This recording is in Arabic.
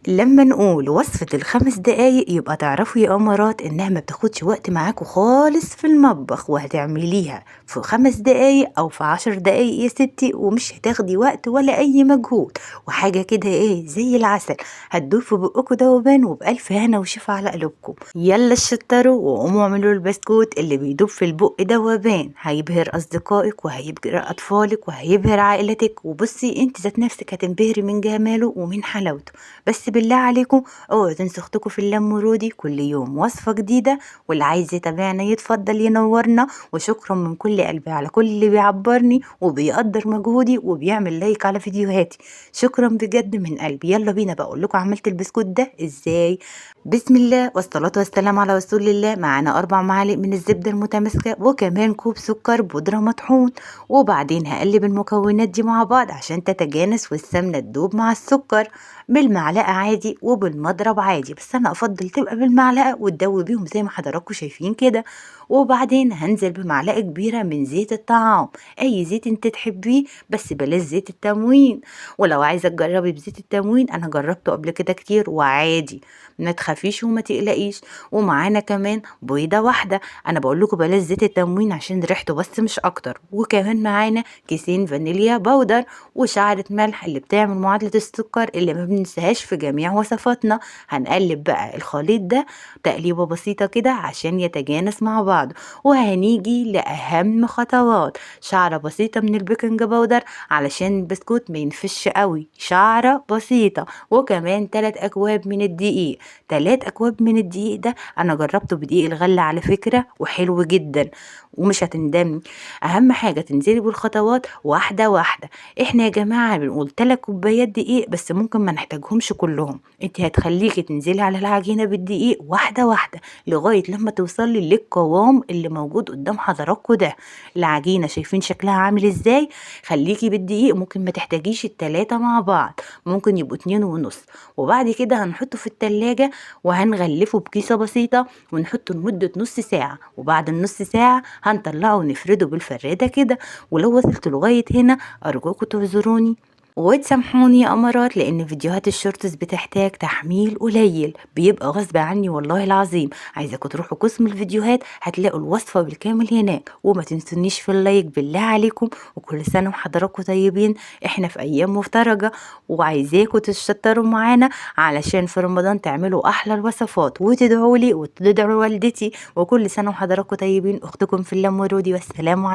لما نقول وصفة الخمس دقايق يبقى تعرفوا يا أمارات إنها ما بتاخدش وقت معاكوا خالص في المطبخ، وهتعمليها في 5 دقايق أو في 10 دقايق يا ستي، ومش هتاخدي وقت ولا أي مجهود، وحاجة كده إيه زي العسل، هتدوب في بقكوا دوبان وبألف هنا وشفا على قلوبكم. يلا اشطروا وقوموا اعملوا البسكوت اللي بيدوب في البق دوبان، هيبهر أصدقائك وهيبهر أطفالك وهيبهر عائلتك، وبصي انت ذات نفسك هتنبهري من جماله ومن حلاوته. بس بالله عليكم اوعوا تنسوا اختكم في اللم ورودي كل يوم وصفة جديدة، واللي عايز يتابعنا يتفضل ينورنا. وشكرا من كل قلبي على كل اللي بيعبرني وبيقدر مجهودي وبيعمل لايك على فيديوهاتي، شكرا بجد من قلبي. يلا بينا بقى اقول لكم عملت البسكوت ده ازاي. بسم الله والصلاة والسلام على رسول الله. معانا 4 معالق من الزبدة المتماسكة، وكمان كوب سكر بودرة مطحون. وبعدين هقلب المكونات دي مع بعض عشان تتجانس والسمنة تدوب مع السكر، بالمعلقة عادي وبالمضرب عادي، بس أنا أفضل تبقى بالمعلقة وتدوبيهم زي ما حضراتكم شايفين كده. وبعدين هنزل بمعلقة كبيرة من زيت الطعام، أي زيت انت تحبيه بس بلاش زيت التموين. ولو عايزة تجربي بزيت التموين أنا جربته قبل كده كتير وعادي، ما تخافيش وما تقلقيش. ومعانا كمان بيضة واحدة، أنا بقول لكم بلاش زيت التموين عشان ريحته بس مش أكتر. وكمان معانا كيسين فانيليا باودر وشعرة ملح اللي بتعمل معادلة السكر اللي ما بننساهاش في جميع وصفاتنا. هنقلب بقى الخليط ده تقليبة بسيطة كده عشان يتجانس مع بعض. وهنيجي لأهم خطوات، شعرة بسيطة من البيكنج باودر علشان البسكوت ما ينفش قوي، شعرة بسيطة. وكمان 3 أكواب من الدقيق، 3 أكواب من الدقيق ده أنا جربته بدقيق الغلة على فكرة وحلو جدا ومش هتندمي. أهم حاجة تنزلي بالخطوات واحدة واحدة. احنا يا جماعة بنقول 3 كوبايات دقيق بس ممكن ما نحتاجهمش كلهم، انت هتخليكي تنزلي على العجينة بالدقيق واحدة واحدة لغاية لما توصلي للقوام اللي موجود قدام حضراتكم ده. العجينة شايفين شكلها عامل ازاي؟ خليكي بالدقيق، ممكن ما تحتاجيش ال3 مع بعض، ممكن يبقوا 2.5. وبعد كده هنحطه في التلاجة وهنغلفه بكيسة بسيطة ونحطه لمدة نص ساعة، وبعد النص ساعة هنطلعه ونفرده بالفرادة كده. ولو وصلت لغاية هنا أرجوكوا تعذروني وتسامحوني يا أمارات، لأن فيديوهات الشورتس بتحتاج تحميل قليل، بيبقى غصب عني والله العظيم. عايزاكم تروحوا قسم الفيديوهات هتلاقوا الوصفة بالكامل هناك. وما تنسونيش في اللايك بالله عليكم، وكل سنة وحضراتكم طيبين، احنا في أيام مفترجة وعايزاكم تشتروا معانا علشان في رمضان تعملوا أحلى الوصفات وتدعوا لي وتدعوا والدتي. وكل سنة وحضراتكم طيبين، أختكم في الله مرودي، والسلام عليكم.